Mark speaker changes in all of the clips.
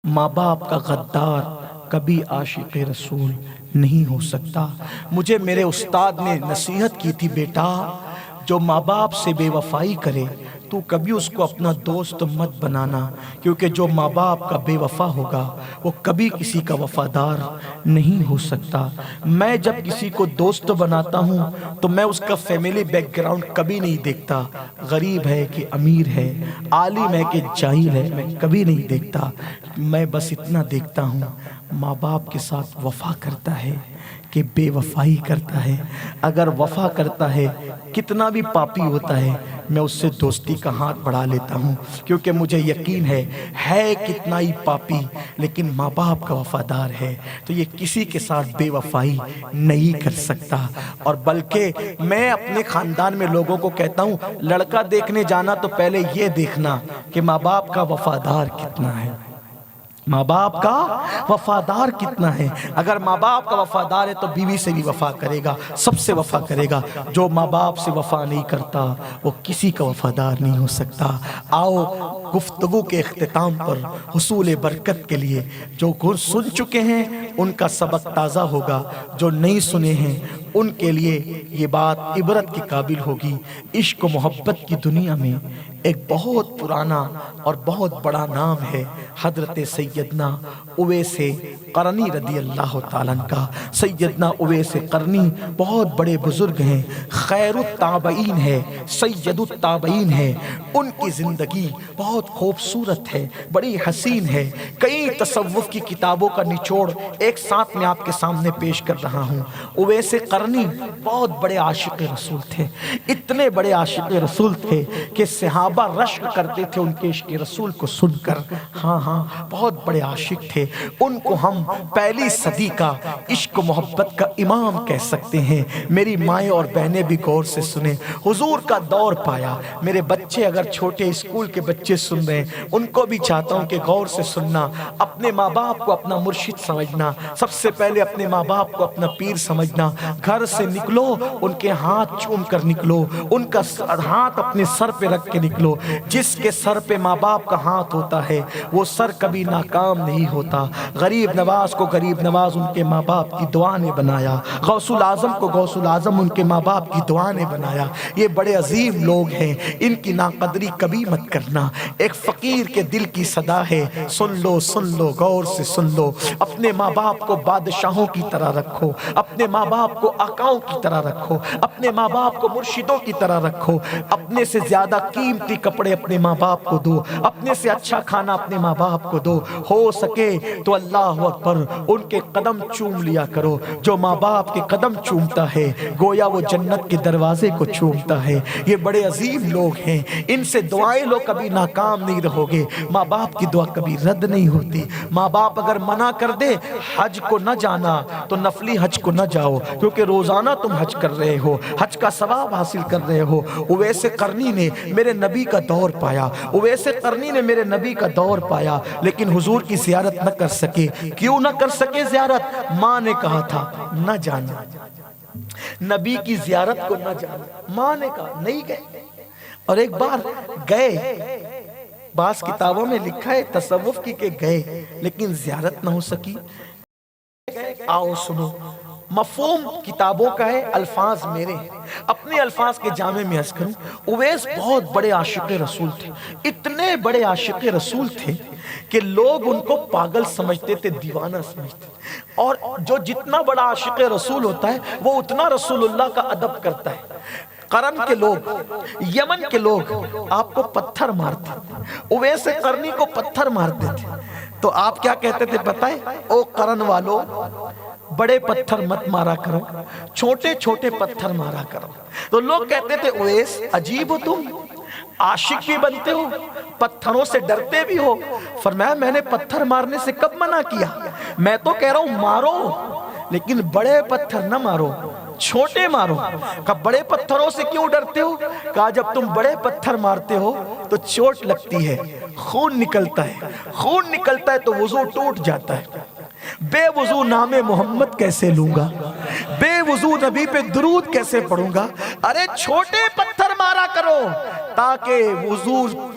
Speaker 1: ماں باپ کا غدار کبھی عاشق رسول نہیں ہو سکتا۔ مجھے میرے استاد نے نصیحت کی تھی، بیٹا جو ماں باپ سے بے وفائی کرے تو کبھی اس کو اپنا دوست مت بنانا، کیونکہ جو ماں باپ کا بے وفا ہوگا وہ کبھی کسی کا وفادار نہیں ہو سکتا۔ میں جب کسی کو دوست بناتا ہوں تو میں اس کا فیملی بیک گراؤنڈ کبھی نہیں دیکھتا، غریب ہے کہ امیر ہے، عالم ہے کہ جاہل ہے، میں کبھی نہیں دیکھتا۔ میں بس اتنا دیکھتا ہوں ماں باپ کے ساتھ وفا کرتا ہے کہ بے وفائی کرتا ہے۔ اگر وفا کرتا ہے کتنا بھی پاپی ہوتا ہے میں اس سے دوستی کا ہاتھ بڑھا لیتا ہوں، کیونکہ مجھے یقین ہے کتنا ہی پاپی لیکن ماں باپ کا وفادار ہے، تو یہ کسی کے ساتھ بے وفائی نہیں کر سکتا۔ اور بلکہ میں اپنے خاندان میں لوگوں کو کہتا ہوں لڑکا دیکھنے جانا تو پہلے یہ دیکھنا کہ ماں باپ کا وفادار کتنا ہے، ماں باپ کا وفادار کتنا ہے۔ اگر ماں باپ کا وفادار ہے تو بیوی سے بھی وفا کرے گا، سب سے وفا کرے گا۔ جو ماں باپ سے وفا نہیں کرتا وہ کسی کا وفادار نہیں ہو سکتا۔ آؤ گفتگو کے اختتام پر حصول برکت کے لیے جو سن چکے ہیں ان کا سبق تازہ ہوگا، جو نہیں سنے ہیں ان کے لیے یہ بات عبرت کے قابل ہوگی۔ عشق و محبت کی دنیا میں ایک بہت پرانا اور بہت بڑا نام ہے حضرت سیدنا اویس قرنی رضی اللہ تعالیٰ عنہ کا۔ سیدنا اویس قرنی بہت بڑے بزرگ ہیں، خیر التابعین ہے، سید التابعین ہے۔ ان کی زندگی بہت خوبصورت ہے، بڑی حسین ہے۔ کئی تصوف کی کتابوں کا نچوڑ ایک ساتھ میں آپ کے سامنے پیش کر رہا ہوں۔ اویس قرنی بہت بڑے عاشق رسول تھے، اتنے بڑے عاشق رسول تھے کہ صحابہ رشک کرتے تھے ان کے عشق رسول کو سن کر۔ ہاں بہت بڑے عاشق تھے، ان کو ہم پہلی صدی کا عشق و محبت کا امام کہہ سکتے ہیں۔ میری مائیں اور بہنیں بھی غور سے سنیں، حضور کا دور پایا۔ میرے بچے اگر چھوٹے اسکول کے بچے سن رہے ہیں ان کو بھی چاہتا ہوں کہ غور سے سننا، اپنے ماں باپ کو اپنا مرشد سمجھنا، سب سے پہلے اپنے ماں باپ کو اپنا پیر سمجھنا۔ گھر سے نکلو ان کے ہاتھ چوم کر نکلو، ان کا ہاتھ اپنے سر پہ رکھ کے نکلو۔ جس کے سر پہ ماں باپ کا ہاتھ ہوتا ہے وہ سر کبھی ناکام نہیں ہوتا۔ غریب نواز کو غریب نواز ان کے ماں باپ کی دعا نے بنایا، غوث العظم کو غوث العظم ان کے ماں باپ کی دعا نے بنایا۔ یہ بڑے عظیم لوگ ہیں، ان کی ناقدری کبھی مت کرنا۔ ایک فقیر کے دل کی صدا ہے، سن لو غور سے سن لو۔ اپنے ماں باپ کو بادشاہوں کی طرح رکھو، اپنے ماں باپ کو آقاؤں کی طرح رکھو، اپنے ماں باپ کو مرشدوں کی طرح رکھو۔ اپنے سے زیادہ قیمتی کپڑے اپنے ماں باپ کو دو، اپنے سے اچھا کھانا اپنے ماں باپ کو دو۔ ہو سکے تو اللہ اکبر ان کے قدم چوم لیا کرو۔ جو ماں باپ کے قدم چومتا ہے گویا وہ جنت کے دروازے کو چومتا ہے۔ یہ بڑے عظیم لوگ ہیں، ان سے دعائیں لو، کبھی ناکام نہیں رہو گے۔ ماں باپ کی دعا کبھی رد نہیں ہوتی۔ ماں باپ اگر منع کر دے حج کو نہ جانا تو نفلی حج کو نہ جاؤ، کیونکہ روزانہ تم حج کر رہے ہو، حج کا ثواب حاصل کر رہے ہو۔ اویس قرنی نے میرے نبی کا دور پایا، اویس قرنی نے میرے نبی کا دور پایا، لیکن حضور کی زیارت نہ کر سکے۔ کیوں نہ کر سکے زیارت؟ ماں نے کہا تھا نہ جانا، نبی کی زیارت کو نہ جانا، ماں نے کہا نہیں گئے۔ اور ایک بار گئے، بعض کتابوں میں لکھا ہے تصوف کی کہ گئے لیکن زیارت نہ ہو سکی۔ آؤ سنو، مفہوم کتابوں کا ہے، الفاظ میرے ہیں، اپنے الفاظ کے جامع میں عرض کروں۔ اویس بہت بڑے عاشق رسول تھے، اتنے بڑے عاشق رسول تھے کہ لوگ ان کو پاگل سمجھتے تھے، دیوانہ سمجھتے تھے۔ اور جو جتنا بڑا عاشق رسول ہوتا ہے وہ اتنا رسول اللہ کا ادب کرتا ہے۔ قرن کے لوگ، یمن کے لوگ آپ کو پتھر مارتے تھے، اویس قرنی کو پتھر مارتے تھے، تو آپ کیا کہتے تھے پتہ ہے؟ او قرن والو، بڑے پتھر مت مارا کرو، چھوٹے چھوٹے پتھر مارا کرو۔ تو لوگ کہتے تھے اویس عجیب ہو تم، عاشق بھی بنتے ہو، پتھروں سے ڈرتے بھی ہو۔ فرمایا میں نے پتھر مارنے سے کب منع کیا؟ میں تو کہہ رہا ہوں مارو، لیکن بڑے پتھر نہ مارو، چھوٹے مارو۔ کہا بڑے پتھروں سے کیوں ڈرتے ہو؟ کہا جب تم بڑے پتھر مارتے ہو تو چوٹ لگتی ہے، خون نکلتا ہے، خون نکلتا ہے تو وضو ٹوٹ جاتا ہے۔ بے وضو نام محمد کیسے لوں گا، بے وضو نبی پہ درود کیسے پڑھوں گا؟ ارے چھوٹے پتھر مارا کرو تاکہ وضو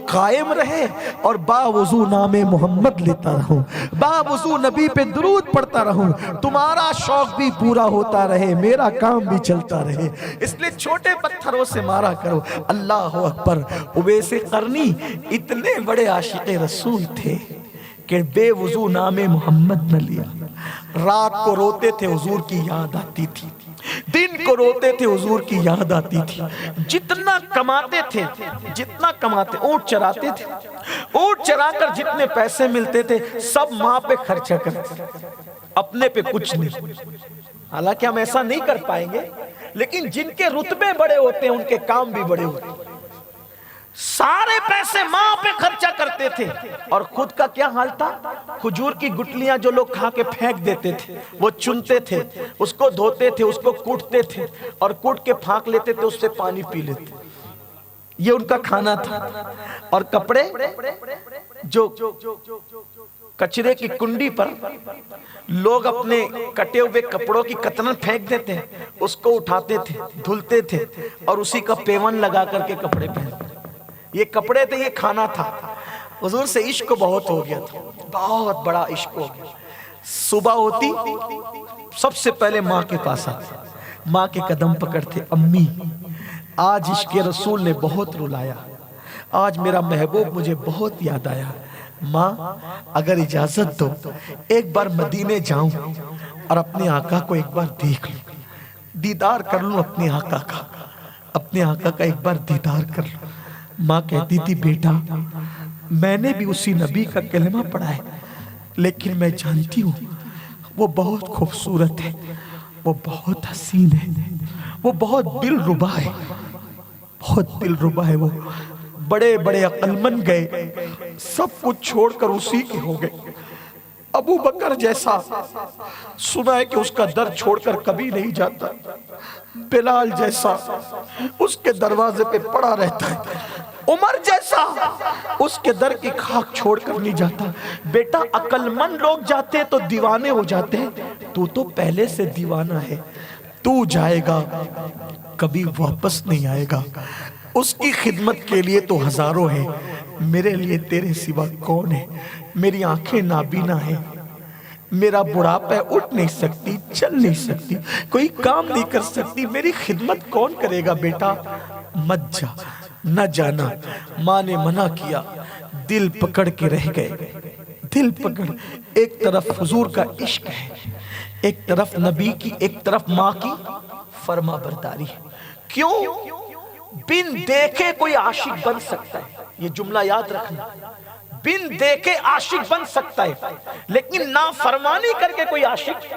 Speaker 1: قائم رہے اور با وضو نام محمد لیتا رہوں، با وضو نبی پہ درود پڑھتا رہوں، تمہارا شوق بھی پورا ہوتا رہے، میرا کام بھی چلتا رہے۔ اس لیے چھوٹے پتھروں سے مارا کرو۔ اللہ اکبر۔ اویس قرنی اتنے بڑے عاشق رسول تھے کہ بے وضو نام محمد نہ لیا۔ رات کو روتے تھے، حضور کی یاد آتی تھی، دن کو روتے تھے، حضور کی یاد آتی تھی۔ جتنا کماتے تھے، اونٹ چراتے تھے، اونٹ چرا کر جتنے پیسے ملتے تھے سب ماں پہ خرچہ کرتے، اپنے پہ کچھ نہیں۔ حالانکہ ہم ایسا نہیں کر پائیں گے، لیکن جن کے رتبے بڑے ہوتے ہیں ان کے کام بھی بڑے ہوتے ہیں۔ سارے پیسے ماں پہ خرچہ کرتے تھے اور خود کا کیا حال تھا؟ کھجور کی گٹلیاں جو لوگ کھا کے پھینک دیتے تھے وہ چنتے تھے، اس کو دھوتے تھے، اس کو کوٹتے تھے اور کوٹ کے پھانک لیتے تھے، اس سے پانی پی لیتے۔ یہ ان کا کھانا تھا۔ اور کپڑے جو کچرے کی کنڈی پر لوگ اپنے کٹے ہوئے کپڑوں کی کترن پھینک دیتے ہیں، اس کو اٹھاتے تھے، دھلتے تھے اور اسی کا پیون لگا کر کے کپڑے پہنتے۔ یہ کپڑے تھے، یہ کھانا تھا۔ حضور سے عشق بہت ہو گیا تھا، بہت بڑا عشق ہو گیا۔ صبح ہوتی سب سے پہلے ماں کے پاس آتے، ماں کے قدم پکڑتے، امی آج عشق رسول نے بہت رلایا، آج میرا محبوب مجھے بہت یاد آیا، ماں اگر اجازت دو ایک بار مدینے جاؤں اور اپنے آقا کو ایک بار دیکھ لوں، دیدار کر لوں اپنے آقا کا، اپنے آقا کا ایک بار دیدار کر لوں۔ ماں کہتی تھی بیٹا میں نے بھی اسی نبی کا کلمہ پڑھا ہے، لیکن میں جانتی ہوں وہ بہت خوبصورت ہے، وہ بہت حسین ہے، وہ بہت دلربا ہے، بہت دلربا ہے۔ وہ بڑے بڑے عقل مند گئے، سب کچھ چھوڑ کر اسی کے ہو گئے۔ ابو بکر جیسا سنا ہے کہ اس کا در چھوڑ کر کبھی نہیں جاتا، بلال جیسا اس کے دروازے پہ پڑا رہتا ہے، عمر جیسا اس کے در کی خاک چھوڑ کر نہیں جاتا۔ بیٹا عقل مند لوگ جاتے ہیں تو دیوانے ہو جاتے ہیں، تو پہلے سے دیوانہ ہے، تو جائے گا کبھی واپس نہیں آئے گا، اس کی خدمت کے لیے تو ہزاروں ہیں، میرے لیے تیرے سوا کون ہے؟ میری آنکھیں نابینا ہیں، میرا بڑھاپا ہے، اٹھ نہیں سکتی، چل نہیں سکتی، کوئی کام نہیں کر سکتی، میری خدمت کون کرے گا؟ بیٹا مت جا، نہ جانا۔ ماں نے منع کیا، دل پکڑ کے رہ گئے، دل پکڑ۔ ایک طرف حضور کا عشق ہے، ایک طرف نبی کی، ایک طرف ماں کی فرما برداری۔ کیوں؟ بن دیکھے کوئی عاشق بن سکتا ہے، یہ جملہ یاد رکھنا، بن دیکھے عاشق بن سکتا ہے، لیکن نافرمانی کر کے کوئی عاشق۔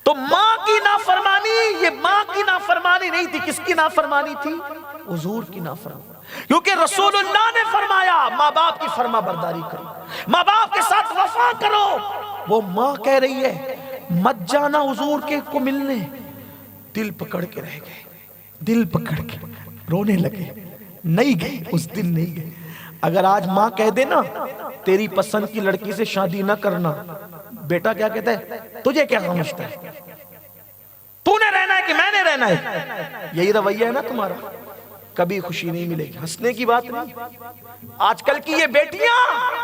Speaker 1: تو ماں کی نافرمانی، یہ ماں کی نافرمانی نہیں تھی، کس کی نافرمانی تھی؟ حضور کی نافرمانی، کیونکہ رسول اللہ نے فرمایا ماں باپ کی فرما برداری کرو، ماں باپ کے ساتھ وفا کرو۔ وہ ماں کہہ رہی ہے مت جانا حضور کے کو ملنے، دل پکڑ کے رہ گئے، دل پکڑ کے رونے لگے، نہیں گئے، اس دن نہیں گئے۔ اگر آج ماں کہہ دے نا تیری پسند کی لڑکی سے شادی نہ کرنا، بیٹا کیا کہتا ہے؟ تجھے کیا سمجھتا ہے؟ تو نے رہنا ہے کہ میں نے رہنا ہے؟ یہی رویہ ہے نا تمہارا، کبھی خوشی نہیں ملے گی۔ ہنسنے کی بات نہیں، آج کل کی یہ بیٹیاں،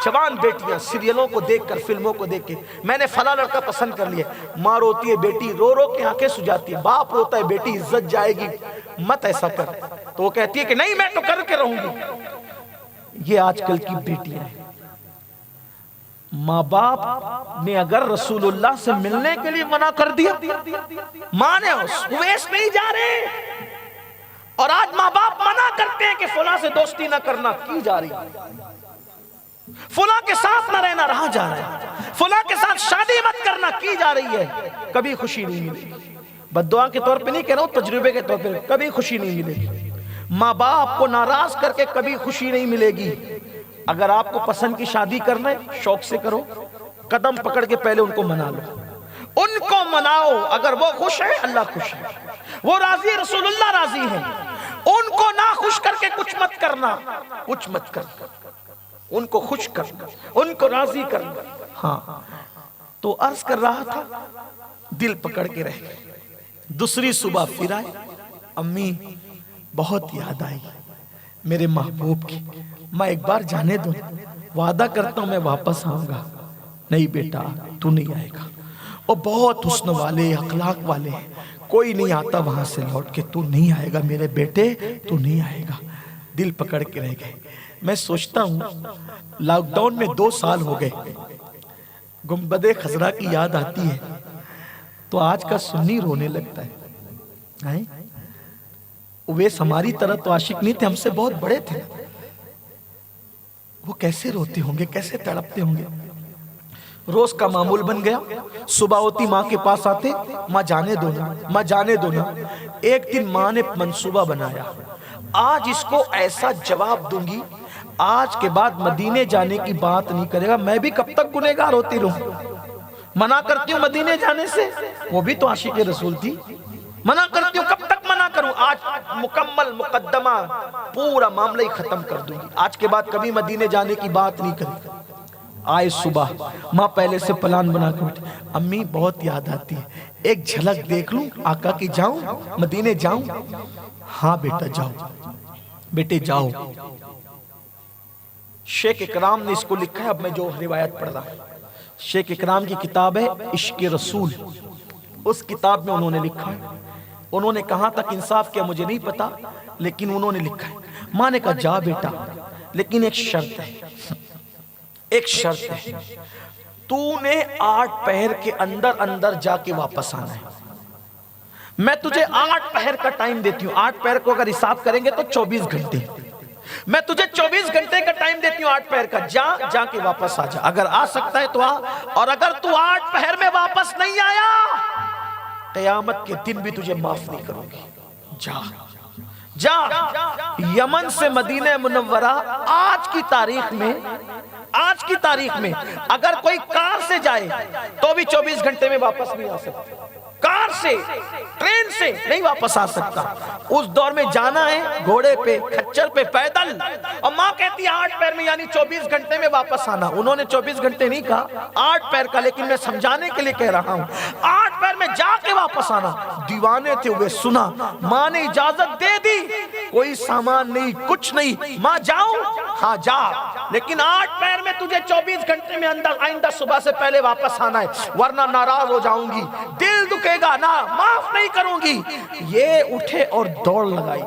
Speaker 1: جوان بیٹیاں سیریلوں کو دیکھ کر، فلموں کو دیکھ کے میں نے فلاں لڑکا پسند کر لیا، ماں روتی ہے، بیٹی رو رو کے آنکھیں سجاتی ہے، باپ روتا ہے بیٹی عزت جائے گی، مت ایسا کر، تو وہ کہتی ہے کہ نہیں میں تو کر کے رہوں گی۔ یہ آج کل کی بیٹیاں ہیں۔ ماں باپ نے اگر رسول اللہ سے ملنے کے لیے منع کر دیا، ماں نے اویس نہیں جا رہے، اور آج ماں باپ منع کرتے ہیں کہ فلاں سے دوستی نہ کرنا، کی جا رہی ہے، فلاں کے ساتھ نہ رہنا، رہا جا رہا ہے، فلاں کے ساتھ شادی مت کرنا، کی جا رہی ہے، کبھی خوشی نہیں ملے گی۔ بد دعا کے طور پہ نہیں کہہ رہا ہوں، تجربے کے طور پہ، کبھی خوشی نہیں ملے گی۔ ماں باپ کو ناراض کر کے کبھی خوشی نہیں ملے گی۔ اگر آپ کو پسند کی شادی کرنا ہے شوق سے کرو، قدم پکڑ کے پہلے ان کو منا لو، ان کو مناؤ، اگر وہ خوش ہے اللہ خوش ہے، وہ راضی ہے رسول اللہ راضی ہے، ان کو نہ خوش کر کے کچھ مت کرنا، کچھ مت کرنا، ان کو خوش کرنا، ان کو راضی کرنا۔ ہاں تو عرض کر رہا تھا دل پکڑ کے رہ گئے. دوسری صبح پھر آئے, امی بہت یاد آئی میرے محبوب کی, میں ایک بار جانے دو, وعدہ کرتا ہوں میں واپس آؤں گا. نہیں بیٹا تو نہیں آئے گا, وہ بہت حسن والے اخلاق والے ہیں, کوئی نہیں آتا وہاں سے لوٹ کے, تو نہیں آئے گا میرے بیٹے, تو نہیں آئے گا. دل پکڑ کے رہ گئے. میں سوچتا ہوں لاک ڈاؤن میں 2 سال ہو گئے, گنبد خضرا کی یاد آتی ہے تو آج کا سنی رونے لگتا ہے. اویس ہماری طرح تو عاشق نہیں تھے, ہم سے بہت بڑے تھے, وہ کیسے روتے ہوں گے, کیسے تڑپتے ہوں گے. روز کا معمول بن گیا, صبح ہوتی ماں کے پاس آتے, ماں جانے دو نا, ماں جانے دو نا. ایک دن ماں نے منصوبہ بنایا, آج اس کو ایسا جواب دوں گی, آج کے بعد مدینے جانے کی بات نہیں کرے گا. میں بھی کب تک گنہگار ہوتی رہوں, منع کرتی ہوں مدینے جانے سے, وہ بھی تو عاشق رسول تھی, منع کرتی ہوں, کب تک منع کروں. آج مکمل مقدمہ پورا معاملہ ہی ختم کر دوں گی, آج کے بعد کبھی مدینے جانے کی بات نہیں کرے. آئے صبح, ماں پہلے سے پلان بنا کے بیٹھی, امی بہت یاد آتی ہے, ایک جھلک دیکھ لوں آقا کی, جاؤں مدینے جاؤں. ہاں بیٹا جاؤ, بیٹے جاؤ. شیخ اکرام نے اس کو لکھا ہے, اب میں جو روایت پڑھ رہا ہوں, شیخ اکرام کی کتاب ہے عشق رسول, اس کتاب میں انہوں نے لکھا ہے, انہوں نے کہاں تک انصاف کیا مجھے نہیں پتا, لیکن انہوں نے لکھا ہے. ماں نے کہا جا بیٹا, لیکن ایک شرط ہے, ایک شرط ہے, تو نے 8 پہر کے اندر اندر جا کے واپس آنا ہے. میں تجھے 8 پہر کا ٹائم دیتی ہوں, 8 پہر کو اگر حساب کریں گے تو 24 گھنٹے, میں تجھے 24 گھنٹے کا ٹائم دیتی ہوں 8 پہر کا, جا کے واپس آ جا. اگر آ سکتا ہے تو آ, اور اگر تو 8 پہر میں واپس نہیں آیا, قیامت کے دن بھی تجھے معاف نہیں کروں گی. جا جا. یمن سے مدینہ منورہ آج کی تاریخ میں اگر کوئی کار سے جائے تو بھی 24 گھنٹے میں واپس نہیں آ سکتا, کار سے, ٹرین سے نہیں واپس آ سکتا. اس دور میں جانا ہے گھوڑے پہ, کھچر پہ, پیدل, اور ماں کہتی ہے 8 پیر میں یعنی 24 گھنٹے میں واپس آنا. انہوں نے 24 گھنٹے نہیں کہا, 8 پیر کا, لیکن میں سمجھانے کے لیے کہہ رہا ہوں 8 پیر میں جا کے واپس آنا. دیوانے تھے وہ, سنا, ماں نے اجازت دے دی, کوئی سامان نہیں, کچھ نہیں, ماں جاؤں, ہاں جا, لیکن 8 پیر میں تجھے 24 گھنٹے میں آئندہ صبح سے پہلے واپس آنا ہے, ورنہ ناراض ہو جاؤں گی, دل دکھے گا نا, معاف نہیں کروں گی. یہ اٹھے اور دوڑ لگائی,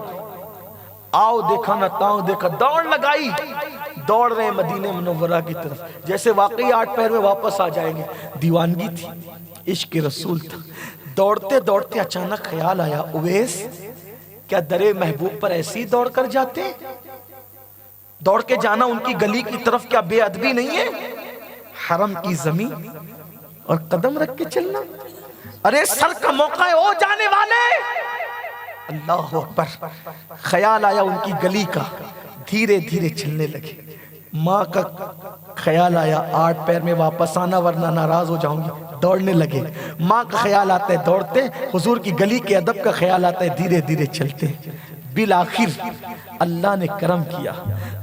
Speaker 1: آؤ دیکھا نہ تاؤ دیکھا, دوڑ لگائی, دوڑ رہے مدینہ منورہ کی طرف, جیسے واقعی 8 پیر میں واپس آ جائیں گے. دیوانگی تھی, عشق رسول تھا. دوڑتے دوڑتے اچانک خیال آیا, اویس کیا درے محبوب پر ایسی دوڑ کر جاتے, دوڑ کے جانا ان کی گلی کی طرف کیا بے ادبی نہیں ہے, حرم کی زمین اور قدم رکھ کے چلنا, ارے سر کا موقع ہے او جانے والے. اللہ اکبر. خیال آیا ان کی گلی کا, دھیرے دھیرے چلنے لگے. ماں کا خیال آیا 8 پیر میں واپس آنا ورنہ ناراض ہو جاؤں گی, دوڑنے لگے. ماں کا خیال آتا ہے دوڑتے, حضور کی گلی کے ادب کا خیال آتا ہے دھیرے دھیرے چلتے. بالآخر اللہ نے کرم کیا,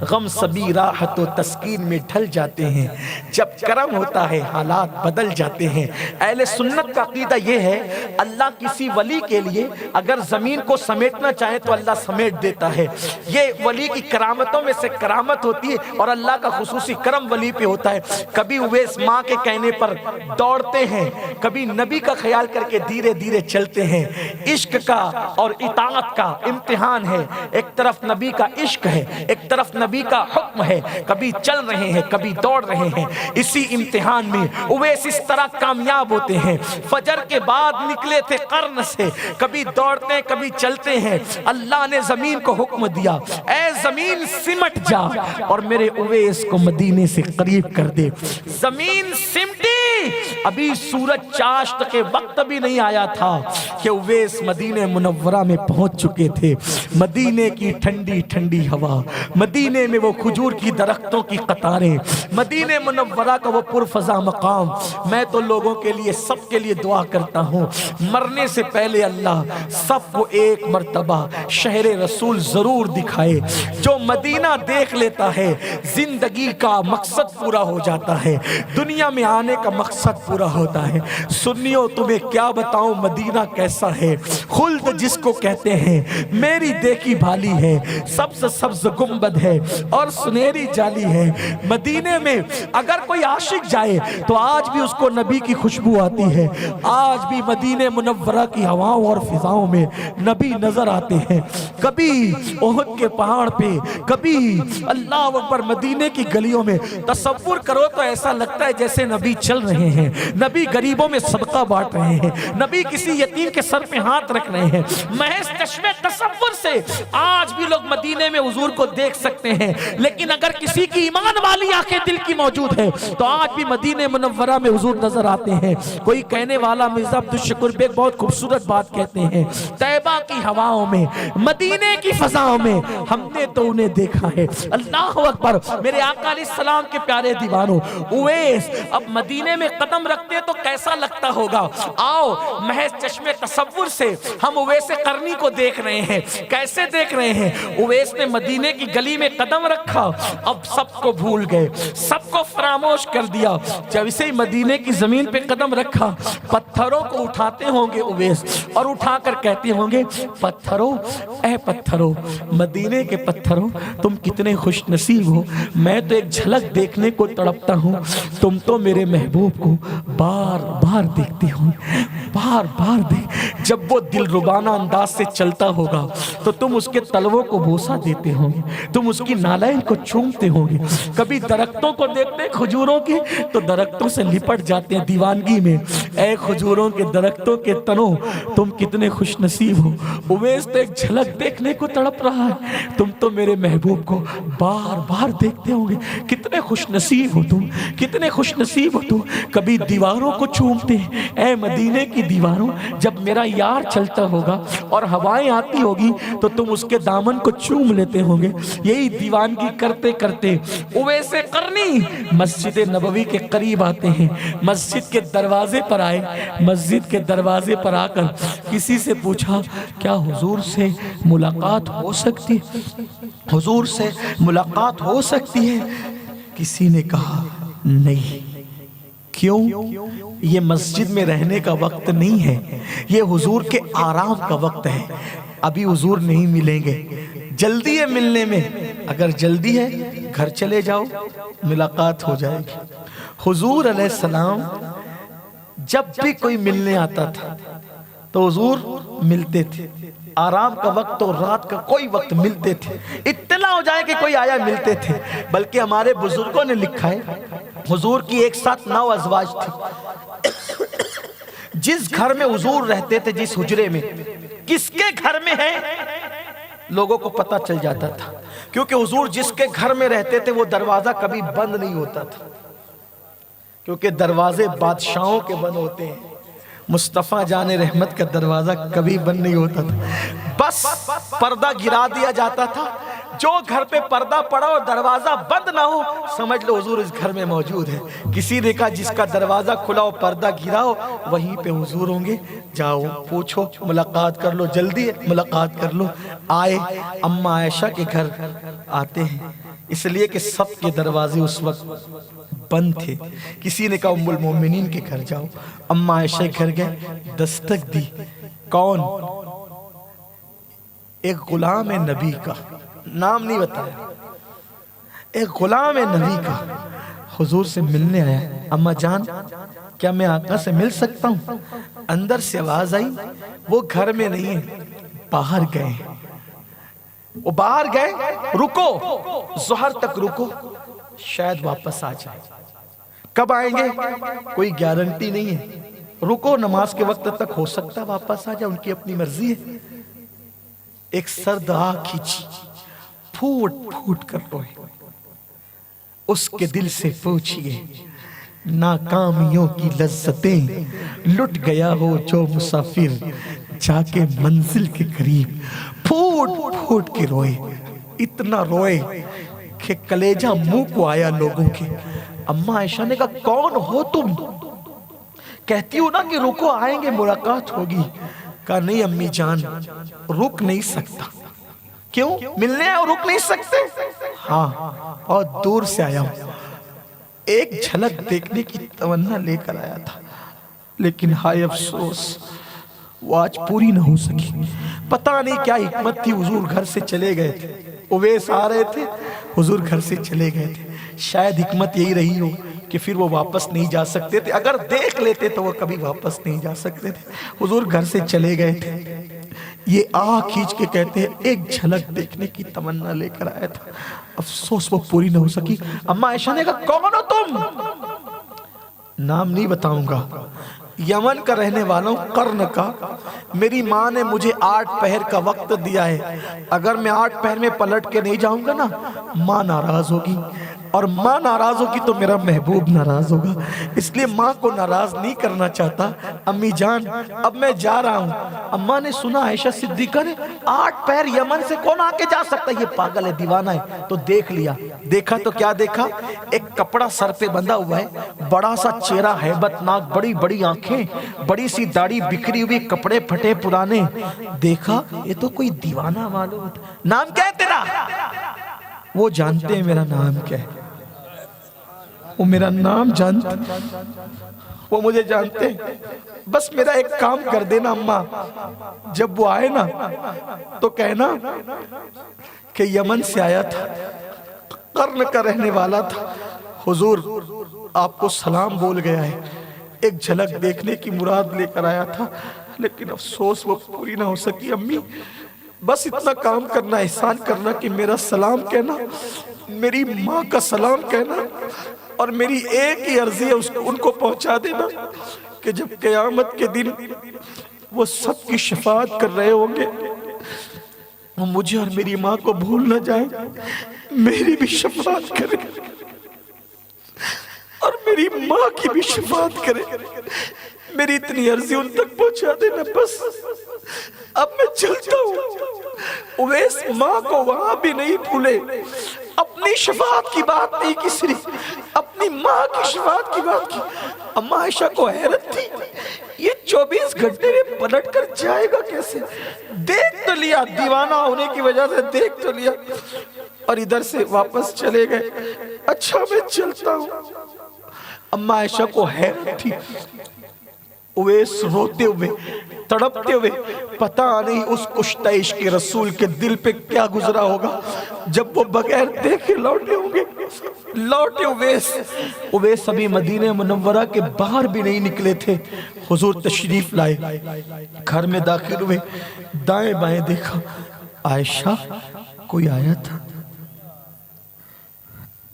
Speaker 1: غم سبھی راحت و تسکین میں ڈھل جاتے ہیں, جب کرم ہوتا ہے حالات بدل جاتے ہیں. اہل سنت کا عقیدہ یہ ہے, اللہ کسی ولی کے لیے اگر زمین کو سمیٹنا چاہے تو اللہ سمیٹ دیتا ہے. یہ ولی کی کرامتوں میں سے کرامت ہوتی ہے, اور اللہ کا خصوصی کرم ولی پہ ہوتا ہے. کبھی اویس ماں کے کہنے پر دوڑتے ہیں, کبھی نبی کا خیال کر کے دھیرے دھیرے چلتے ہیں. عشق کا اور اطاعت کا امتحان ہے, ایک طرف نبی کا عشق ہے, ایک طرف نبی کا حکم ہے. کبھی چل رہے ہیں, کبھی دوڑ رہے ہیں. اسی امتحان میں اویس اس طرح کامیاب ہوتے ہیں. فجر کے بعد نکلے تھے قرن سے, کبھی دوڑتے کبھی چلتے ہیں. اللہ نے زمین کو حکم دیا, اے زمین سمٹ جا اور میرے اویس کو مدینے سے قریب کر دے. زمین سمٹی, ابھی سورج چاشت کے وقت بھی نہیں آیا تھا کہ اویس مدینہ منورہ میں پہنچ چکے تھے. مدینے کی ٹھنڈی ٹھنڈی ہوا, مدینے میں وہ کھجور کی درختوں کی قطاریں, مدینہ منورہ کا وہ پرفضا مقام. میں تو لوگوں کے لیے, سب کے لیے دعا کرتا ہوں, مرنے سے پہلے اللہ سب کو ایک مرتبہ شہر رسول ضرور دکھائے. جو مدینہ دیکھ لیتا ہے زندگی کا مقصد پورا ہو جاتا ہے. دنیا میں آنے کا مقصد مقصد پورا ہوتا ہے۔ سنیو تمہیں کیا بتاؤں مدینہ کیسا ہے، خلد جس کو کہتے ہیں میری دیکھی بھالی ہے، سبز سبز گنبد ہے اور سنہری جالی ہے۔ مدینے میں اگر کوئی عاشق جائے تو آج بھی اس کو نبی کی خوشبو آتی ہے، آج بھی مدینہ منورہ کی ہواؤں اور فضاؤں میں نبی نظر آتے ہیں۔ کبھی احد کے پہاڑ پہ، کبھی اللہ اکبر مدینے کی گلیوں میں، تصور کرو تو ایسا لگتا ہے جیسے نبی چل رہے ہیں، نبی غریبوں میں صدقہ بانٹ رہے ہیں، نبی کسی یتیم کے سر پہ ہاتھ رکھ رہے ہیں۔ محض چشمے تصور سے آج بھی لوگ مدینے میں حضور کو دیکھ سکتے ہیں، لیکن اگر کسی کی ایمان والی آنکھیں دل کی موجود ہے تو آج بھی مدینہ منورہ میں حضور نظر آتے ہیں۔ کوئی کہنے والا مرزا عبدالشکور بیگ بہت خوبصورت بات کہتے ہیں، طیبہ کی ہواؤں میں، مدینے کی فضاؤں میں ہم نے تو انہیں دیکھا ہے۔ اللہ اکبر، میرے آقا علیہ السلام کے پیارے دیوانوں، اویس اب مدینے میں قدم رکھتے تو کیسا لگتا ہوگا؟ آؤ محض چشمے تصور سے ہم اویس قرنی کو دیکھ رہے ہیں۔ کیسے دیکھ رہے ہیں؟ اویس نے مدینے کی گلی میں قدم رکھا، اب سب کو بھول گئے، سب کو فراموش کر دیا۔ جب اسے مدینے کی زمین پہ قدم رکھا، پتھروں کو اٹھاتے ہوں گے اویس اور اٹھا کر کہتے ہوں گے پتھروں، اے پتھروں، مدینے کے پتھروں، تم کتنے خوش نصیب ہو، میں تو ایک جھلک دیکھنے کو تڑپتا ہوں، تم تو میرے محبوب کو بار بار دیکھتے ہو، بار بار دیکھ۔ جب وہ دل ربانہ انداز سے چلتا ہوگا تو تم اس کے تلووں کو بوسہ دیتے ہوں گے، تم اس کی نالین کو چومتے ہوں گے۔ کبھی درختوں کو دیکھتے ہیں کھجوروں کے تو درختوں سے لپٹ جاتے ہیں دیوانگی میں، اے کھجوروں کے درختوں کے تنوں، تم کتنے خوش نصیب ہو۔ اویس تو ایک جھلک دیکھنے کو تڑپ رہا ہے، تم تو میرے محبوب کو بار بار دیکھتے ہوں گے، کتنے خوش نصیب ہو تم، کتنے خوش نصیب ہو تم۔ کبھی دیواروں کو چومتے ہیں، اے مدینے کی دیواروں، جب میرا یار چلتا ہوگا اور ہوائیں آتی ہوگی تو تم اس کے دامن کو چوم لیتے ہوں گے۔ یہی دیوانگی کرتے کرتے اویس قرنی مسجد نبوی کے قریب آتے ہیں، مسجد کے دروازے پر آئے، مسجد کے دروازے پر آ کر کسی سے پوچھا کیا حضور سے ملاقات ہو سکتی ہے؟ حضور سے ملاقات ہو سکتی ہے؟ کسی نے کہا نہیں۔ کیوں؟ یہ مسجد میں رہنے کا وقت نہیں ہے، یہ حضور کے آرام کا وقت ہے، ابھی حضور نہیں ملیں گے، جلدی ہے ملنے میں، اگر جلدی ہے گھر چلے جاؤ ملاقات ہو جائے گی۔ حضور علیہ السلام جب بھی کوئی ملنے آتا تھا تو حضور ملتے تھے، آرام کا وقت اور رات کا کوئی وقت ملتے تھے، اطلاع ہو جائے کہ کوئی آیا ملتے تھے۔ بلکہ ہمارے بزرگوں نے لکھا ہے حضور کی ایک ساتھ 9 ازواج تھی، جس گھر میں حضور رہتے تھے، جس حجرے میں، کس کے گھر میں ہے لوگوں کو پتہ چل جاتا تھا، کیونکہ حضور جس کے گھر میں رہتے تھے وہ دروازہ کبھی بند نہیں ہوتا تھا، کیونکہ دروازے بادشاہوں کے بند ہوتے ہیں، مصطفیٰ جان رحمت کا دروازہ کبھی بند نہیں ہوتا تھا، بس پردہ گرا دیا جاتا تھا۔ جو گھر پہ پردہ پڑا اور دروازہ بند نہ ہو سمجھ لو حضور اس گھر میں موجود ہے۔ کسی نے کہا جس کا دروازہ کھلا ہو پردہ گرا ہو وہیں پہ حضور ہوں گے، جاؤ پوچھو ملاقات کر لو، جلدی ہے ملاقات کر لو۔ آئے اماں عائشہ کے گھر آتے ہیں، اس لیے کہ سب کے دروازے اس وقت بند تھے۔ کسی نے کہا ام المومنین کے گھر جاؤ، اماں عائشہ کے گھر گئے، دستک دی، کون؟ ایک غلام نبی کا، نام نہیں بتایا، ایک غلام نبی کا حضور سے ملنے آیا۔ اماں جان کیا میں آقا سے مل سکتا ہوں؟ اندر سے آواز آئی وہ گھر میں نہیں ہے، باہر گئے، وہ باہر گئے، رکو ظہر تک رکو، شاید واپس آ جائے، کب آئیں گے کوئی گارنٹی نہیں ہے، رکو نماز کے وقت تک ہو سکتا واپس آ جائے، ان کی اپنی مرضی ہے۔ ایک سرد آہ کھینچی، پھوٹ پھوٹ کر روئے، اس کے دل سے پوچھئے ناکامیوں کی لذتیں لٹ گیا ہو جو مسافر جا کے منزل کے قریب، پھوٹ پھوٹ کے روئے، اتنا روئے کہ کلیجہ منہ کو آیا لوگوں کے۔ اماں عائشہ نے کہا کون ہو تم؟ کہتی ہو نا کہ رکو آئیں گے ملاقات ہوگی۔ کہا نہیں امی جان رک نہیں سکتا۔ کیوں؟ ملنے آئے اور رک نہیں سکتے؟ ہاں بہت دور سے آیا ہوں، ایک جھلک دیکھنے کی تمنا لے کر آیا تھا، لیکن ہائے افسوس وہ آج پوری نہ ہو سکی۔ پتہ نہیں کیا حکمت تھی، حضور گھر سے چلے گئے تھے، اویس آ رہے تھے، حضور گھر سے چلے گئے تھے۔ شاید حکمت یہی رہی ہو کہ پھر وہ واپس نہیں جا سکتے تھے، اگر دیکھ لیتے تو وہ کبھی واپس نہیں جا سکتے تھے۔ حضور گھر سے چلے گئے تھے، یہ آہ کھینچ کے کہتے ہیں ایک جھلک دیکھنے کی تمنا لے کر آیا تھا، افسوس وہ پوری نہ ہو سکی۔ اماں عائشہ نے کہا کون ہو تم؟ نام نہیں بتاؤں گا، یمن کا رہنے والا ہوں، قرن کا۔ میری ماں نے مجھے 8 پہر کا وقت دیا ہے، اگر میں 8 پہر میں پلٹ کے نہیں جاؤں گا نا ماں ناراض ہوگی، اور ماں ناراض ہوگی تو میرا محبوب ناراض ہوگا، اس لیے ماں کو ناراض نہیں کرنا چاہتا۔ امی جان اب میں جا رہا ہوں۔ اماں نے سنا عائشہ صدیقہ نے 8 پہر یمن سے کون آ کے جا سکتا ہے، یہ پاگل ہے، دیوانہ ہے، تو دیکھ لیا۔ دیکھا تو کیا دیکھا؟ ایک کپڑا سر پہ بندھا ہوا ہے، بڑا سا چہرہ ہیبت ناک، بڑی بڑی آنکھیں، بڑی سی داڑھی بکھری ہوئی، کپڑے پھٹے پرانے۔ دیکھا یہ تو کوئی دیوانہ معلوم ہوتا۔ نام کیا ہے تیرا؟ وہ جانتے ہیں میرا نام کیا ہے، وہ میرا نام جانتے ہیں، وہ مجھے جانتے ہیں۔ بس میرا ایک کام کر دینا اماں، جب وہ آئے نا تو کہنا کہ یمن سے آیا تھا، قرن کا رہنے والا تھا، حضور آپ کو سلام بول گیا ہے، ایک جھلک دیکھنے کی مراد لے کر آیا تھا، لیکن افسوس وہ پوری نہ ہو سکی۔ امی بس اتنا کام کرنا، احسان کرنا کہ میرا سلام کہنا، میری ماں کا سلام کہنا، اور میری ایک ہی عرضی ہے ان کو پہنچا دینا کہ جب قیامت کے دن وہ سب کی شفاعت کر رہے ہوں گے، وہ مجھے اور میری ماں کو بھول نہ جائیں، میری بھی شفاعت کرے اور میری ماں کی بھی شفاعت کرے۔ میری اتنی عرضی ان تک پہنچا دینا بس۔ اب میں چلتا ہوں۔ اویس ماں کو وہاں بھی نہیں بھولے، اپنی شفاعت کی بات نہیں کی، صرف اپنی ماں کی شفاعت کی بات کی۔ اماں عائشہ کو حیرت تھی، یہ 24 گھنٹے میں پلٹ کر جائے گا کیسے؟ دیکھ تو لیا، دیوانہ ہونے کی وجہ سے دیکھ تو لیا، اور ادھر سے واپس چلے گئے۔ اچھا میں چلتا ہوں۔ اماں عائشہ کو حیرت تھی، اویس روتے ہوئے تڑپتے ہوئے، پتہ نہیں اس کشتہ عشق رسول کے دل پہ کیا گزرا ہوگا جب وہ بغیر دیکھے لوٹے ہوں گے۔ لوٹے اویس ابھی مدینہ منورہ کے باہر بھی نہیں نکلے تھے، حضور تشریف لائے، گھر میں داخل ہوئے، دائیں بائیں دیکھا، عائشہ کوئی آیا تھا؟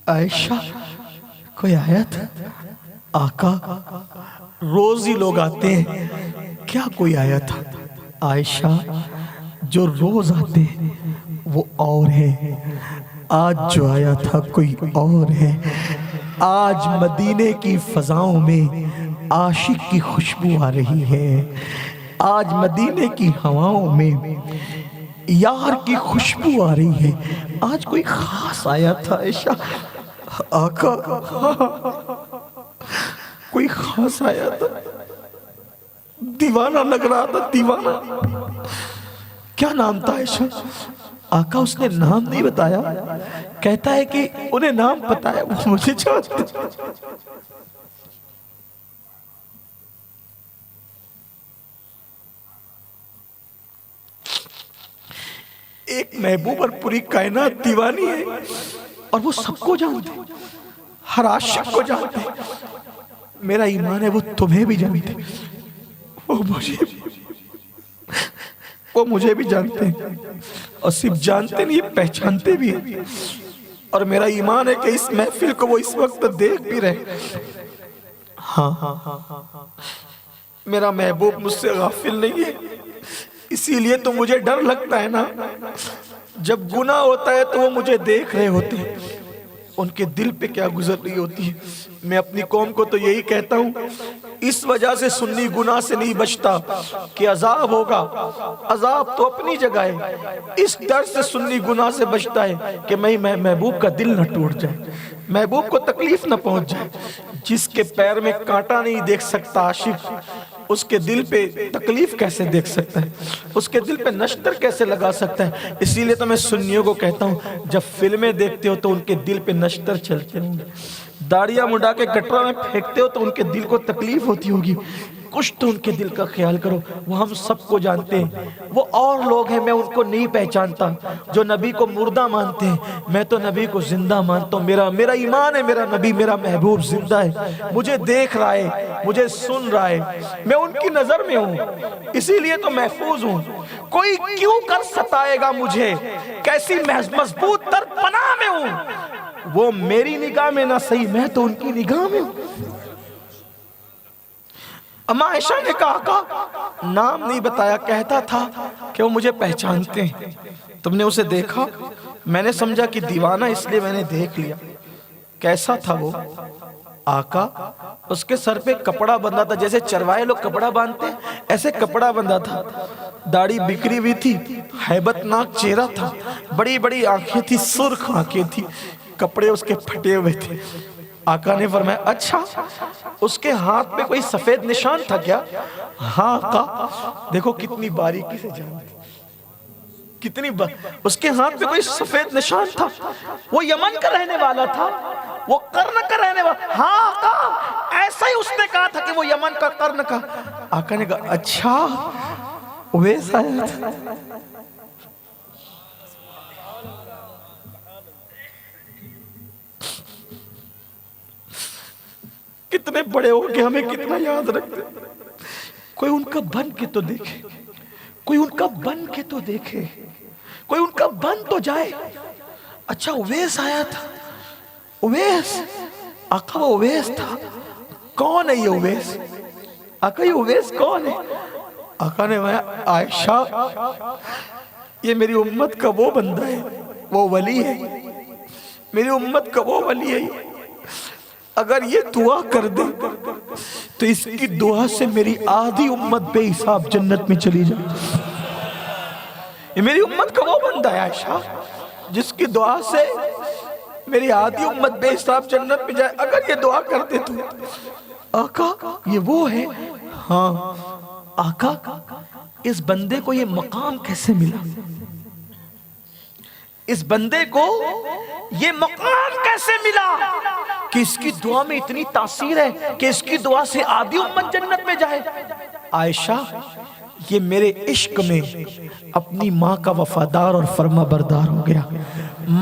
Speaker 1: عائشہ کوئی آیا تھا؟ آقا روز ہی لوگ آتے ہیں، کیا کوئی آیا تھا؟ عائشہ جو روز آتے ہیں وہ اور ہے، آج جو آیا تھا کوئی اور ہے۔ آج مدینے کی فضاؤں میں عاشق کی خوشبو آ رہی ہے، آج مدینے کی ہواؤں میں یار کی خوشبو آ رہی ہے، آج کوئی خاص آیا تھا عائشہ۔ آقا کوئی خاص آیا تھا، دیوانہ لگ رہا تھا، دیوانہ۔ کیا نام تھا عائشہ؟ آقا اس نے نام نہیں بتایا، کہتا ہے کہ انہیں نام پتا ہے، وہ مجھے جانتے۔ ایک محبوب اور پوری کائنات دیوانی ہے، اور وہ سب کو جانتے، ہر عاشق کو جانتے۔ میرا ایمان ہے وہ تمہیں بھی جانتے، وہ مجھے بھی جانتے ہیں، اور صرف جانتے نہیں پہچانتے بھی ہیں، اور میرا ایمان ہے کہ اس محفل کو وہ اس وقت دیکھ بھی رہے۔ ہاں میرا محبوب مجھ سے غافل نہیں ہے، اسی لیے تو مجھے ڈر لگتا ہے نا، جب گناہ ہوتا ہے تو وہ مجھے دیکھ رہے ہوتے ہیں، ان کے دل پہ کیا گزر رہی ہوتی ہے۔ میں اپنی قوم کو تو یہی کہتا ہوں، اس وجہ سے سنی گناہ سے نہیں بچتا کہ عذاب ہوگا، عذاب تو اپنی جگہ ہے، اس ڈر سے سنی گناہ سے بچتا ہے کہ میں محبوب کا دل نہ ٹوٹ جائے، محبوب کو تکلیف نہ پہنچ جائے۔ جس کے پیر میں کانٹا نہیں دیکھ سکتا عاشق، اس کے دل پہ تکلیف کیسے دیکھ سکتا ہے، اس کے دل پہ نشتر کیسے لگا سکتا ہے؟ اسی لیے تو میں سنیوں کو کہتا ہوں، جب فلمیں دیکھتے ہو تو ان کے دل پہ نشتر چلتے ہوں گے، داڑیاں مڈا کے گٹرا میں پھینکتے ہو تو ان کے دل کو تکلیف ہوتی ہوگی، کچھ تو ان کے دل کا خیال کرو۔ وہ ہم سب کو جانتے ہیں، وہ اور لوگ ہیں، میں ان کو نہیں پہچانتا جو نبی کو مردہ مانتے ہیں، میں تو نبی کو زندہ مانتا ہوں۔ میرا ایمان ہے، میرا نبی، میرا محبوب زندہ ہے، مجھے دیکھ رہا ہے، مجھے سن رہا ہے، میں ان کی نظر میں ہوں، اسی لیے تو محفوظ ہوں۔ کوئی کیوں کر ستائے گا مجھے، کیسی مضبوط تر پناہ میں ہوں، وہ میری نگاہ میں نہ صحیح، میں تو ان کی نگاہ میں ہوں۔ اما عائشہ نے کہا آقا نام نہیں بتایا، کہتا تھا کہ وہ مجھے پہچانتے ہیں، تم نے اسے دیکھا؟ میں نے سمجھا کہ دیوانہ، اس لیے میں نے دیکھ لیا۔ کیسا تھا وہ؟ آقا اس کے سر پہ کپڑا بندھا تھا، جیسے چروائے لوگ کپڑا باندھتے ہیں ایسے کپڑا بندھا تھا، داڑھی بکھری ہوئی تھی، ہیبت ناک چہرہ تھا، بڑی بڑی آنکھیں تھی، سرخ آنکھیں تھی، کپڑے اس کے پھٹے ہوئے تھے۔ آقا نے فرمایا اچھا اس کے ہاتھ میں کوئی سفید نشان تھا کیا؟ ہاں آقا، دیکھو کتنی باریکی سے جانتے، اس کے ہاتھ میں کوئی سفید نشان تھا، وہ یمن کا رہنے والا تھا، وہ قرن کا رہنے والا۔ ہاں آقا ایسا ہی اس نے کہا تھا کہ وہ یمن کا، قرن کا۔ آقا نے کہا اچھا ویسا ہے۔ کتنے بڑے ہو کہ ہمیں کتنا یاد رکھتے، کوئی ان کا بن کے تو دیکھے، کوئی ان کا بن کے تو دیکھے، کوئی ان کا بن تو جائے۔ اچھا اویس آیا تھا، اویس، آقا وہ اویس تھا، کون ہے یہ اویس؟ آقا یہ اویس کون ہے؟ آقا نے فرمایا عائشہ یہ میری امت کا وہ بندہ ہے، وہ ولی ہے، میری امت کا وہ ولی ہے، اگر یہ دعا کر دے تو اس کی دعا سے میری آدھی امت بے حساب جنت میں چلی جائے۔ یہ میری امت کا وہ بندہ ہے عائشہ جس کی دعا سے میری آدھی امت بے حساب جنت میں جائے، اگر یہ دعا کر دے تو۔ آقا یہ وہ ہے؟ ہاں۔ آقا اس بندے کو یہ مقام کیسے ملا؟ اس بندے کو یہ مقام کیسے ملا کہ اس کی دعا میں اتنی تاثیر ہے کہ اس کی دعا سے آدھی امت جنت میں جائے؟ عائشہ یہ میرے عشق میں اپنی ماں کا وفادار اور فرما بردار ہو گیا،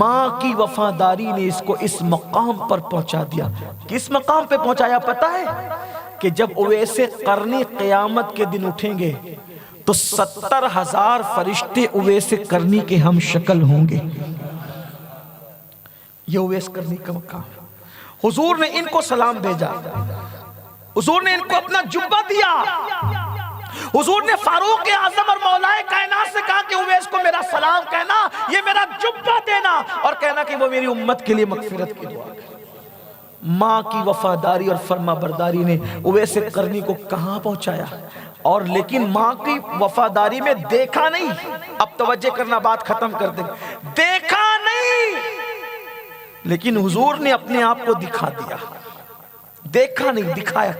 Speaker 1: ماں کی وفاداری نے اس کو اس مقام پر پہنچا دیا۔ کس مقام پہ پہنچایا پتہ ہے؟ کہ جب اویس قرنی قیامت کے دن اٹھیں گے تو 70,000 فرشتے اویس قرنی کے ہم شکل ہوں گے۔ یہ اویس قرنی کا مقام، حضور نے ان کو سلام بھیجا، حضور نے ان کو اپنا جبہ دیا، حضور نے فاروق اعظم اور مولا کائنات سے کہا کہ اویس کو میرا سلام کہنا، یہ میرا جبہ دینا، اور کہنا کہ وہ میری امت کے لیے مغفرت کی دعا کرے۔ ماں کی وفاداری اور فرما برداری نے اویس قرنی کو کہاں پہنچایا، اور لیکن ماں کی وفاداری میں دیکھا نہیں، اب توجہ کرنا بات ختم کر دیں، دیکھا نہیں لیکن حضور نے اپنے آپ کو دکھا دیا، دیکھا نہیں دکھایا۔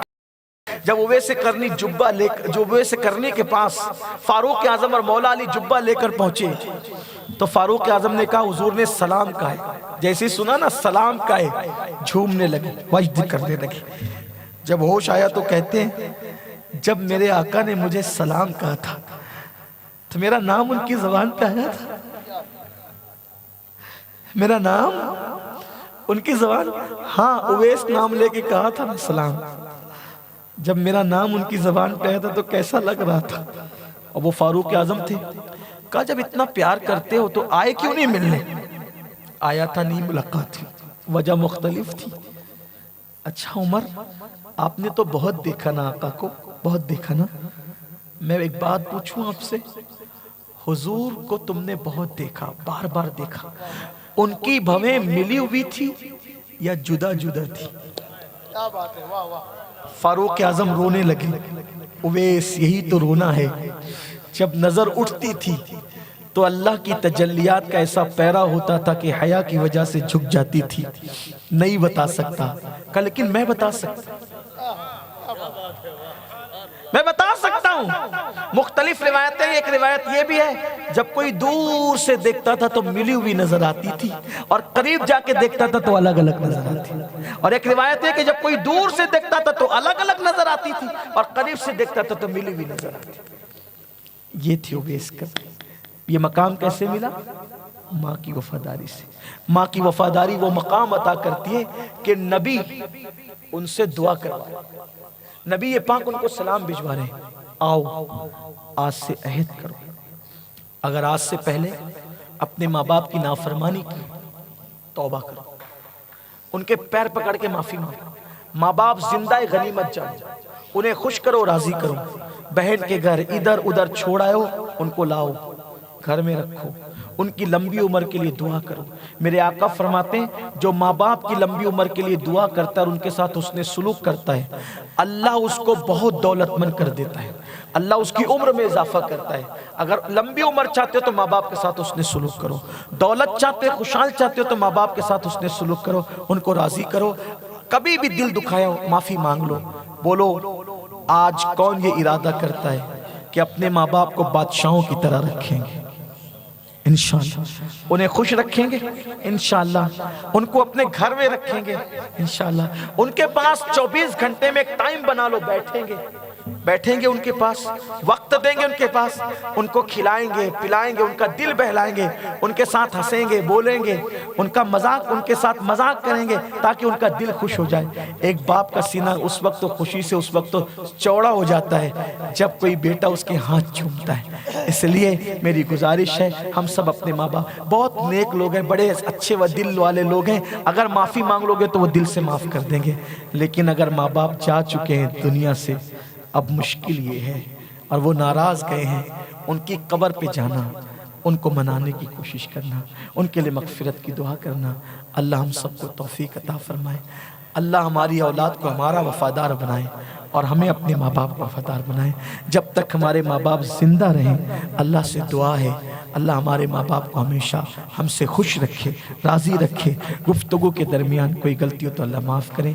Speaker 1: جب اویس قرنی جبہ لے کر، جو اویس قرنی کے پاس فاروق اعظم اور مولا علی جبہ لے کر پہنچے تو فاروق اعظم نے کہا حضور نے سلام کہا ہے، جیسے سنا نا سلام کہا ہے، جھومنے لگے، وجد کرنے لگے۔ جب ہوش آیا تو کہتے ہیں جب میرے آقا نے مجھے سلام کہا تھا تو میرا نام ان کی زبان پہ آیا تھا، میرا نام ان کی زبان، ہاں اویس نام لے کے کہا تھا نا سلام، جب میرا نام ان کی زبان پہ آیا تھا تو کیسا لگ رہا تھا؟ اور وہ فاروق اعظم تھے، کہا جب اتنا پیار کرتے ہو تو آئے کیوں نہیں ملنے؟ آیا تھا نہیں ملاقات تھی، وجہ مختلف تھی۔ اچھا عمر آپ نے تو بہت دیکھا نا آقا کو، بہت دیکھا نا، میں ایک بات پوچھوں آپ سے، حضور کو تم نے بہت دیکھا، بار بار دیکھا، ان کی بھویں ملی ہوئی تھی یا جدا جدا تھی؟ فاروق اعظم رونے لگے، اویس یہی تو رونا ہے، جب نظر اٹھتی تھی تو اللہ کی تجلیات کا ایسا پیرا ہوتا تھا کہ حیا کی وجہ سے جھک جاتی تھی، نہیں بتا سکتا، لیکن میں بتا سکتا، میں بتا سکتا ہوں۔ مختلف روایتیں، ایک روایت یہ بھی ہے جب کوئی دور سے دیکھتا تھا تو ملی ہوئی نظر آتی تھی، اور قریب جا کے دیکھتا تھا تو الگ الگ نظر آتی، اور ایک روایت ہے کہ جب کوئی دور سے دیکھتا تھا تو الگ الگ نظر آتی تھی اور قریب سے دیکھتا تھا تو ملی ہوئی نظر آتی تھی۔ یہ تھی اویس کرنی۔ یہ مقام کیسے ملا؟ ماں کی وفاداری سے۔ ماں کی وفاداری وہ مقام عطا کرتی ہے کہ نبی ان سے دعا کروا، نبی پاک ان کو سلام بھجوا رہے ہیں، آؤ آج سے عہد کرو، اگر آج سے پہلے اپنے ماں باپ کی نافرمانی کی توبہ کرو، ان کے پیر پکڑ کے معافی مانگو، ماں باپ زندہ غنیمت جانو، انہیں خوش کرو راضی کرو، بہن کے گھر ادھر ادھر چھوڑ آئے ان کو لاؤ گھر میں رکھو، ان کی لمبی عمر کے لیے دعا کرو۔ میرے آقا فرماتے ہیں جو ماں باپ کی لمبی عمر کے لیے دعا کرتا ہے اور ان کے ساتھ حسن سلوک کرتا ہے، اللہ اس کو بہت دولت مند کر دیتا ہے، اللہ اس کی عمر میں اضافہ کرتا ہے۔ اگر لمبی عمر چاہتے ہو تو ماں باپ کے ساتھ حسن سلوک کرو، دولت چاہتے ہو خوشحال چاہتے ہو تو ماں باپ کے ساتھ حسن سلوک کرو، ان کو راضی کرو، کبھی بھی دل دکھایا ہو معافی مانگ لو، بولو آج کون یہ ارادہ کرتا ہے کہ اپنے ماں باپ کو بادشاہوں کی طرح رکھیں گے، انشاءاللہ انہیں خوش رکھیں گے، انشاءاللہ ان کو اپنے گھر میں رکھیں گے، انشاءاللہ ان کے پاس 24 گھنٹے میں ایک ٹائم بنا لو، بیٹھیں گے ان کے پاس، وقت دیں گے ان کے پاس، ان کو کھلائیں گے پلائیں گے، ان کا دل بہلائیں گے، ان کے ساتھ ہنسیں گے بولیں گے، ان کا مذاق ان کے ساتھ مذاق کریں گے تاکہ ان کا دل خوش ہو جائے۔ ایک باپ کا سینہ اس وقت تو خوشی سے اس وقت تو چوڑا ہو جاتا ہے جب کوئی بیٹا اس کے ہاتھ چومتا ہے۔ اس لیے میری گزارش ہے ہم سب اپنے ماں باپ، بہت نیک لوگ ہیں، بڑے اچھے و دل والے لوگ ہیں، اگر معافی مانگ لو گے تو وہ دل سے معاف کر دیں گے، لیکن اگر ماں باپ جا چکے ہیں دنیا سے اب مشکل یہ ہے اور وہ ناراض گئے ہیں، ان کی قبر پہ جانا، ان کو منانے کی کوشش کرنا، ان کے لیے مغفرت کی دعا کرنا۔ اللہ ہم سب کو توفیق عطا فرمائے، اللہ ہماری اولاد کو ہمارا وفادار بنائے اور ہمیں اپنے ماں باپ کو وفادار بنائے۔ جب تک ہمارے ماں باپ زندہ رہیں اللہ سے دعا ہے اللہ ہمارے ماں باپ کو ہمیشہ ہم سے خوش رکھے، راضی رکھے، گفتگو کے درمیان کوئی غلطی ہو تو اللہ معاف کرے۔